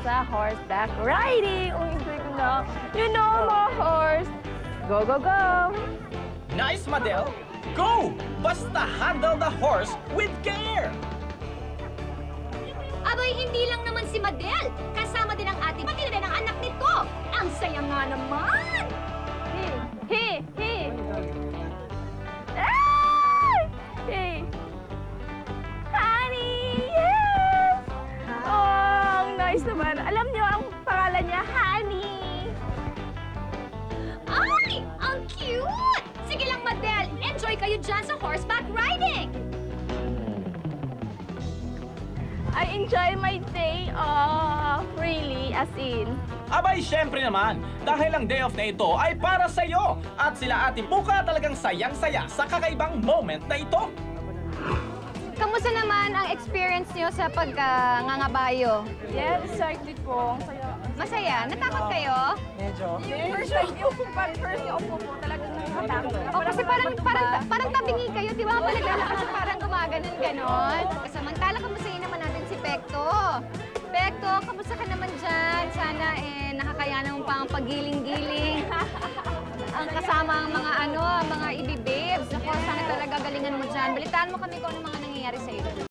sa horseback riding. Oh, enjoy ko na. You know mo, horse. Go, go, go. Nice, Madel! Go! Basta handle the horse with care! Abay, hindi lang naman si Madel. Kasama din ang ating pati rin ang anak nito. Ang saya nga naman! Hey! Ay! Hey! Honey! Yes! Oh, ang nice naman. Alam niyo, ang pangalan niya, Honey. Ay! Ang cute! Sige lang, Madel. Enjoy kayo dyan sa horseback riding. I enjoy my day off, really, as in. Abay, syempre naman, dahil ang day off na ito ay para sa iyo at sila Ate Puka talagang sayang-saya sa kakaibang moment na ito. Kamusta naman ang experience niyo sa pagkangangabayo? Yes, excited po. Ang saya. Masaya? Natakot kayo? First time yung upo po, talagang nakatakot. O kasi parang tabingi kayo, di ba? Kapag naglalakad parang gumaganon-ganon. Samantala, kamustahin naman natin si Pekto. Pekto, kamusta ka naman dyan? Sana nakakayanan mo pa ang paggiling-giling. Ang kasama ang mga ibibibs. Naku, sana talaga galingan mo dyan. Balitaan mo kami kung ano mga nangyayari sa iyo.